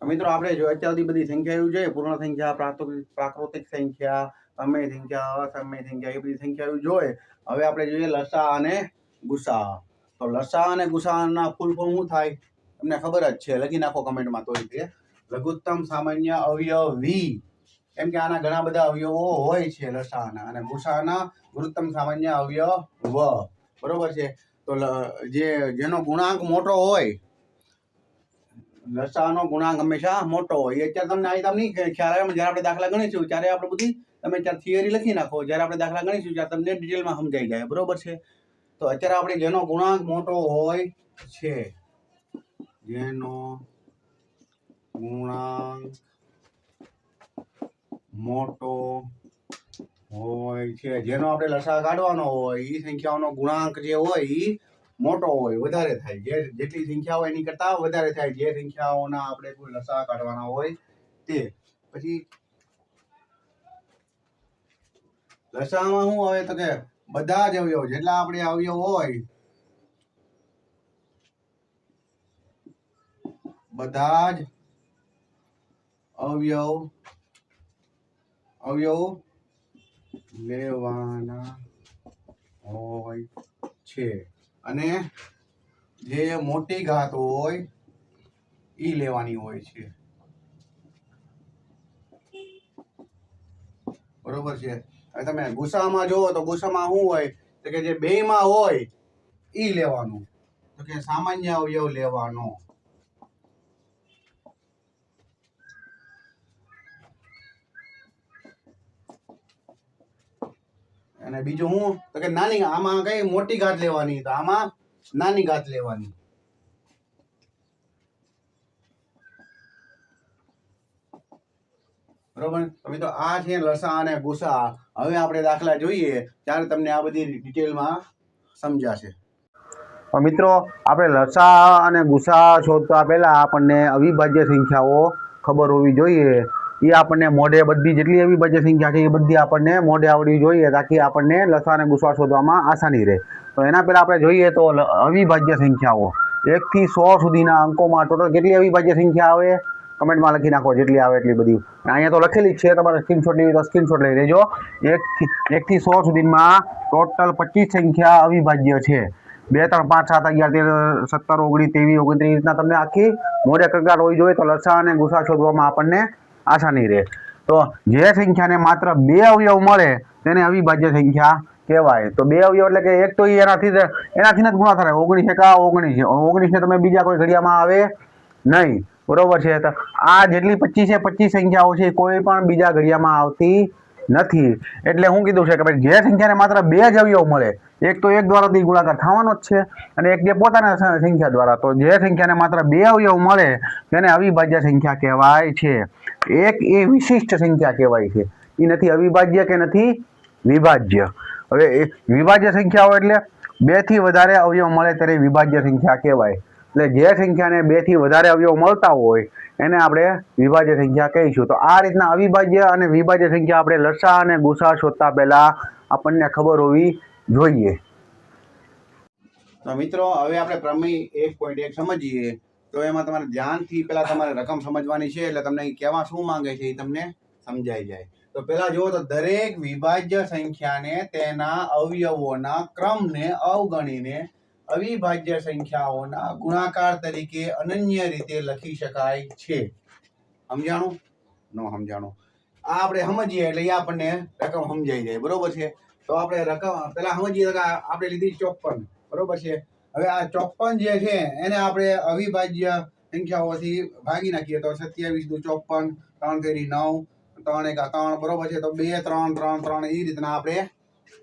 મિત્રો આપણે જો અત્યાર સુધી બધી સંખ્યા એવું જોઈએ, પૂર્ણ સંખ્યા, પ્રાકૃતિક સંખ્યા, સમય સંખ્યા, અસમય સંખ્યા, એ બધી સંખ્યા એવું જોઈએ. હવે આપણે જોઈએ લસા અને ગુસા. તો લસા અને ગુસાના ફૂલ ફોર્મ શું થાય તમને ખબર જ છે, લખી નાખો કમેન્ટમાં. તો તે લઘુત્તમ સામાન્ય અવયવી, કેમ કે આના ઘણા બધા અવયવો હોય છે લસાના, અને ગુસાના ગુરુત્તમ સામાન્ય અવયવ, બરોબર છે. તો જેનો ગુણાંક મોટો હોય, લસાનો ગુણાંક હંમેશા મોટો હોય. અત્યારે તમને નહીં ખ્યાલ આવે, જ્યારે આપણે દાખલા ગણીશું ત્યારે આપણે બધી તમે ત્યારે થિયરી લખી નાખો, જ્યારે આપણે દાખલા ગણીશું ત્યારે તમને ડિટેલમાં સમજાઈ જાય, બરોબર છે. તો અત્યારે આપણે જેનો ગુણાંક મોટો હોય છે, જેનો ગુણાંક મોટો હોય છે, જેનો આપણે લસા કાઢવાનો હોય, એ સંખ્યાઓનો ગુણાંક જે હોય એ મોટો હોય, વધારે થાય. જેટલી સંખ્યા હોય એની કરતા વધારે થાય, જે સંખ્યાઓના આપણે કોઈ લસા કાઢવાના હોય તે. પછી લસામાં શું આવે તો કે બધા જ અવયવ, જેટલા આપણે અવયવ હોય, બધા જ અવયવ લેવાના હોય છે, અને જે મોટી ઘાત હોય ઈ લેવાની હોય છે, બરોબર છે. હવે તમે ગુસામાં જોવો તો ગુસામાં શું હોય તો કે જે બેયમાં હોય ઈ લેવાનું, તો કે સામાન્ય અવયવ લેવાનો. અને બીજું શું તો કે નાની, આમાં કઈ મોટી ઘાત લેવાની, તો આમાં નાની ઘાત લેવાની. બરોબર. તો આ છે લસા અને ગુસા. હવે આપણે દાખલા જોઈએ ત્યારે તમને આ બધી ડિટેલમાં સમજાશે. મિત્રો આપણે લસા અને ગુસા શોધતા પહેલા આપણને અવિભાજ્ય સંખ્યાઓ ખબર હોવી જોઈએ. એ આપણને મોઢે બધી જેટલી અવિભાજ્ય સંખ્યા છે એ બધી આપણને મોઢે આવડવી જોઈએ, તાકી આપણને લસા અને ગુસા શોધવામાં આસાની રહે. તો એના પહેલા આપણે જોઈએ તો અવિભાજ્ય સંખ્યાઓ 1 થી 100 સુધીના અંકોમાં ટોટલ કેટલી અવિભાજ્ય સંખ્યા આવે, કમેન્ટમાં લખી નાખો જેટલી આવે એટલી બધી. અહીંયા તો લખેલી જ છે, તમારે સ્ક્રીનશોટ લેવી તો સ્ક્રીનશોટ લઈ લેજો. 1 થી 100 સુધીમાં ટોટલ 25 સંખ્યા અવિભાજ્ય છે. 2 3 5 7 11 13 17 19 23 29 રીતના તમને આખી મોઢે કગાટ હોવી જોઈએ, તો લસા અને ગુસા શોધવામાં આપણને આસાની રહે. તો જે સંખ્યાને માત્ર 2 અવયવ મળે તેને અવિભાજ્ય સંખ્યા કહેવાય. તો 2 અવયવ એટલે કે એક તો એનાથી જ ગુણા થાય. 19 એકા 19, 19 ને તમે બીજા કોઈ ઘડિયામાં આવે નહીં, બરોબર છે. તો આ જેટલી 25 સંખ્યાઓ છે કોઈ પણ બીજા ઘડિયામાં આવતી નથી. એટલે હું કીધું છે કે ભાઈ જે સંખ્યાને માત્ર 2 જ અવયવ મળે, એક તો એક દ્વારા ગુણાકાર થવાનો જ છે, અને એક જે પોતાના સંખ્યા દ્વારા, તો જે સંખ્યાને માત્ર 2 અવયવ મળે તેને અવિભાજ્ય સંખ્યા કહેવાય છે. એક એ વિશિષ્ટ સંખ્યા કહેવાય છે, એ નથી અવિભાજ્ય કે નથી વિભાજ્ય. હવે વિભાજ્ય સંખ્યાઓ એટલે 2 થી વધારે અવયવ મળે ત્યારે વિભાજ્ય સંખ્યા કહેવાય. એટલે જે સંખ્યાને 2 થી વધારે અવયવ મળતા હોય એને આપણે વિભાજ્ય સંખ્યા કહીશું. તો આ રીતના અવિભાજ્ય અને વિભાજ્ય સંખ્યા આપણે લસા અને ગુસા શોધતા પહેલા આપણને ખબર હોવી જોઈએ. તો મિત્રો હવે આપણે પ્રમેય 1.1 સમજીએ. તો એમાં તમારે ધ્યાનથી પહેલા તમારે રકમ સમજવાની છે, એટલે તમને કહેવા શું માંગે છે એ તમને સમજાઈ જાય. તો પહેલા જુઓ તો દરેક વિભાજ્ય સંખ્યાને તેના અવયવોના ક્રમને અવગણીને અવિભાજ્ય સંખ્યાઓના ગુણાકાર તરીકે અનન્ય રીતે લખી શકાય છે. સમજાણું? ન સમજાણું? આ આપણે સમજીએ એટલે આપણને રકમ સમજાઈ જાય, બરોબર છે. તો આપણે રકમ પહેલા સમજીએ કે આપણે લીધી 54, બરોબર છે. હવે આ 54 જે છે એને આપણે અવિભાજ્ય સંખ્યાઓથી ભાગી નાખીએ તો 27 દુ 54, 3 તેરી 9, 3 એકા 3, બરોબર છે. તો 2 3 3 3 એ રીતના આપણે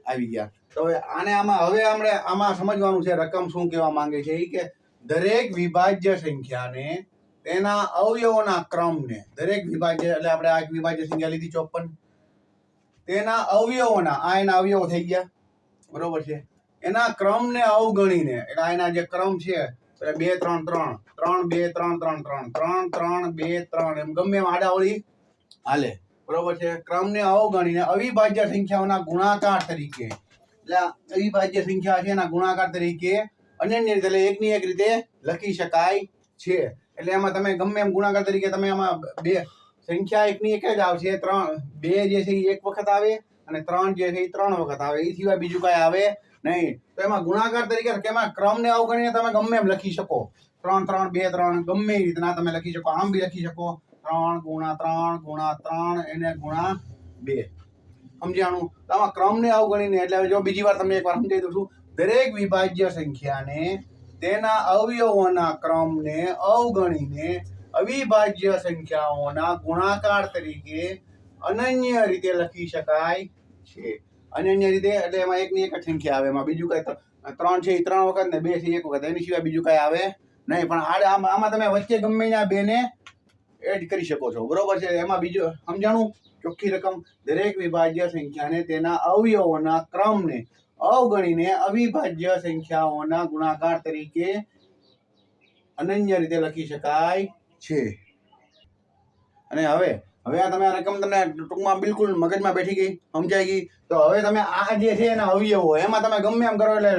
આવી ગયા. તો આને આમાં સમજવાનું છે રકમ શું કહેવા માંગે છે, કે દરેક વિભાજ્ય સંખ્યાને તેના અવયવોના ક્રમને, દરેક વિભાજ્ય એટલે આપણે આ વિભાજ્ય સંખ્યા લીધી 54, તેના અવયવોના, આ એના અવયવો થઈ ગયા, બરોબર છે, એના ક્રમને અવગણીને, એટલે એના જે ક્રમ છે 2 3 3 3 2 3 3 3 3 3 2 3 એમ ગમે એમ આડાવળી હાલે, બરોબર છે. ક્રમને અવગણીને અવિભાજ્ય સંખ્યાઓના ગુણાકાર તરીકે, એટલે અવિભાજ્ય સંખ્યા છે એના ગુણાકાર તરીકે અનન્ય રીતે, એટલે એકની એક રીતે લખી શકાય છે. એટલે એમાં તમે ગમે એમ ગુણાકાર તરીકે તમે આમાં બે સંખ્યા એકની એક જ આવશે. 3 2 જે છે એ એક વખત આવે અને 3 જે છે એ 3 વખત આવે. એ સિવાય બીજું કાંઈ આવે નહીં. તો એમાં ગુણાકાર તરીકે એમાં ક્રમને અવગણીને તમે ગમે એમ લખી શકો. 3 3 2 3 ગમે એ રીતના તમે લખી શકો. આમ બી લખી શકો 3 × 3 એને ગુણા 2. સમજાણું? તો આમાં ક્રમને અવગણીને એટલે જો બીજી વાર તમને એકવાર સમજાવી દઉં છું. દરેક વિભાજ્ય સંખ્યાને તેના અવયવોના ક્રમને અવગણીને અવિભાજ્ય સંખ્યાઓના ગુણાકાર તરીકે અનન્ય રીતે લખી શકાય છે. અનન્ય રીતે એટલે એમાં એકની એક જ સંખ્યા આવે. એમાં બીજું કઈ 3 છે એ 3 વખત ને 2 છે એક વખત, એની સિવાય બીજું કઈ આવે નહીં. પણ આમાં તમે વચ્ચે ગમે ત્યાં 2 ને એડ કરી શકો છો. બરોબર છે? એમાં બીજું સમજાણું? ચોખ્ખી રકમ દરેક વિભાજ્ય સંખ્યાને તેના અવયવોના ક્રમને અવગણીને અવિભાજ્ય સંખ્યાઓના ગુણાકાર તરીકે અનન્ય રીતે લખી શકાય છે. અને હવે આ તમે આ રકમ તમને ટૂંકમાં બિલકુલ મગજમાં બેઠી ગઈ, સમજાઈ ગઈ. તો હવે તમે આ જે છે એના અવયવો એમાં તમે ગમે એમ કરો એટલે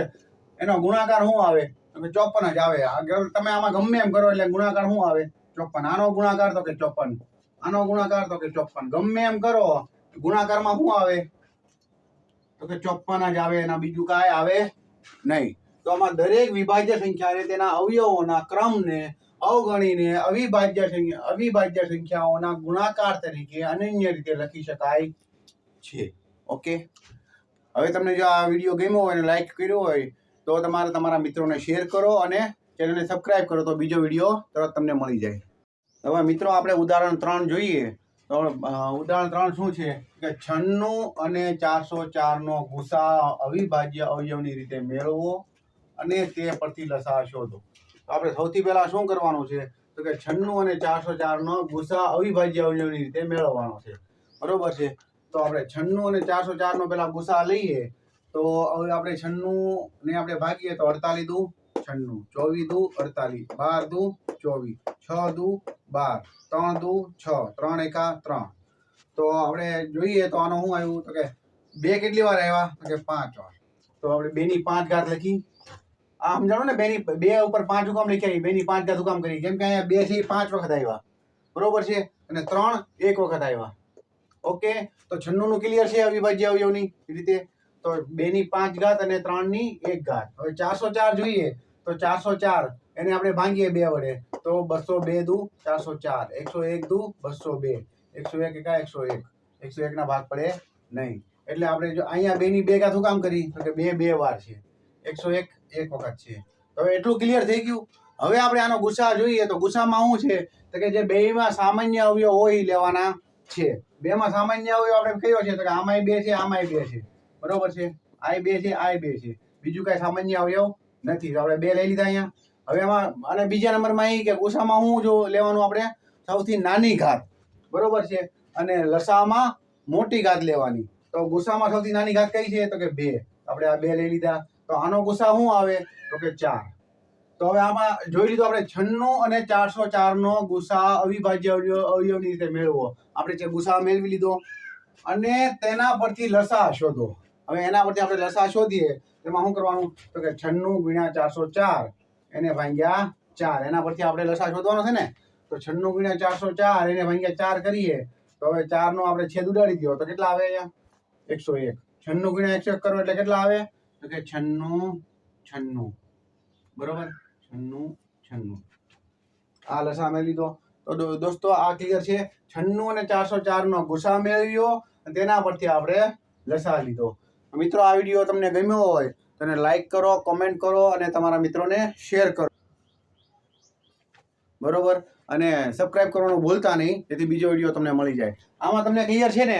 એનો ગુણાકાર શું આવે? 54 જ આવે. તમે આમાં ગમે એમ કરો એટલે ગુણાકાર શું આવે? 54. આનો ગુણાકાર તો કે 54, આનો ગુણાકાર તો કે 54. ગમે એમ કરો ગુણાકારમાં શું આવે? તો કે 54 જ આવે. એના બીજું કાંઈ આવે નહીં. તો આમાં દરેક વિભાજ્ય સંખ્યાને તેના અવયવોના ક્રમને અવગણીને અવિભાજ્ય સંખ્યાઓના ગુણાકાર તરીકે અનન્ય રીતે લખી શકાય છે. ઓકે, હવે તમને જો આ વિડીયો ગમ્યો હોય અને લાઈક કર્યો હોય તો તમારે તમારા મિત્રોને શેર કરો અને ચેનલને સબસ્ક્રાઇબ કરો તો બીજો વિડીયો તરત તમને મળી જાય. હવે મિત્રો આપણે ઉદાહરણ 3 જોઈએ. તો ઉદાહરણ 3 શું છે કે 96 અને 404 નો ગુસા અવિભાજ્ય અવયવની રીતે મેળવો અને તે પરથી લસા શોધો. તો આપણે સૌથી પહેલા શું કરવાનું છે તો કે 96 અને 404 નો ગુસા અવિભાજ્ય અવયવની રીતે મેળવવાનો છે. બરોબર છે? તો આપણે 96 અને 404 નો પેલા ગુસા લઈએ. તો હવે આપણે 96 ને આપણે ભાગીએ તો 48 દુ 96, 24 દુ 48, 12 દુ 24, 6 દુ 12, 3 દુ 6, 3 એકા 3. તો આપણે જોઈએ તો આનો શું આવ્યું તો કે 2 કેટલી વાર આવ્યા તો કે 5 વાર. તો આપણે 2 ની 5 ઘાત લખી. આ સમજાણો ને 2 ઉપર 5 હુકામ લખ્યા? 2 ની 5 ઘાત હુકામ કરી? કેમ કે અહીંયા 2 છે 5 વખત આવ્યા. બરોબર છે? અને 3 1 વખત આવ્યા. ઓકે, તો 96 નું ક્લિયર છે અવિભાજ્ય અવયવની રીતે. તો 2 ની 5 ઘાત અને 3 ની 1 ઘાત. હવે 404 જોઈએ તો 404 એને આપણે ભાંગીએ 2 વડે તો 202 દુ 404, 101 દુ 202, 101 એકા 101, 101 ના ભાગ પડે નહીં. એટલે આપણે જો અહીંયા 2 ની 2 ઘાત શું કામ કરી તો કે 2 વાર છે, 101 એક વખત છે. તો હવે એટલું ક્લિયર થઈ ગયું. હવે આપણે આનો ગુસા જોઈએ તો ગુસામાં શું છે તો કે જે બેયમાં સામાન્ય અવયવ હોય લેવાના છે. બેમાં સામાન્ય અવયવ આપણે કયો છે તો કે આમાંય 2 છે, આમાંય 2 છે. બરોબર છે? આય 2 છે, આય 2 છે. બીજું કઈ સામાન્ય અવયવ નથી. તો આપણે 2 લઈ લીધા અહીંયા. હવે એમાં અને બીજા નંબરમાં એ કે ગુસામાં શું જો લેવાનું આપણે સૌથી નાની ઘાત. બરોબર છે? અને લસામાં મોટી ઘાત લેવાની. તો ગુસામાં સૌથી નાની ઘાત કઈ છે તો કે 2. આપણે આ 2 લઈ લીધા. તો આનો ગુસા શું આવે તો કે 4. તો હવે આમાં જોઈ લીધું આપણે 96 અને 404 નો ગુસા અવિભાજ્ય અવયવની રીતે મેળવો. આપણે જે ગુસા મેળવી લીધો અને તેના પરથી લસા શોધો. હવે એના પરથી આપણે લસા શોધીએ એમાં શું કરવાનું તો કે 96 × 404 એને ભાગ્યા 4. એના પરથી આપણે લસા શોધવાનો છે ને. તો 96 × 404 એને ભાગ્યા 4 કરીએ તો હવે 4 નો આપણે છેદ ઉડાડી દો તો કેટલા આવે અહીંયા 101. 96 × 101 કરો એટલે કેટલા આવે તો કે 96. બરોબર? 96. આ લસા મેળવી લીધો. તો દોસ્તો આ ક્લિયર છે. 96 અને 404 નો ગુસા મેળવ્યો અને તેના પરથી આપણે લસા લીધો. મિત્રો આ વિડીયો તમને ગમ્યો હોય તો એને લાઈક કરો, કોમેન્ટ કરો અને તમારા મિત્રોને શેર કરો. બરોબર? અને સબસ્ક્રાઇબ કરવાનું ભૂલતા નહીં જેથી બીજો વિડીયો તમને મળી જાય. આમાં તમને ક્લિયર છે ને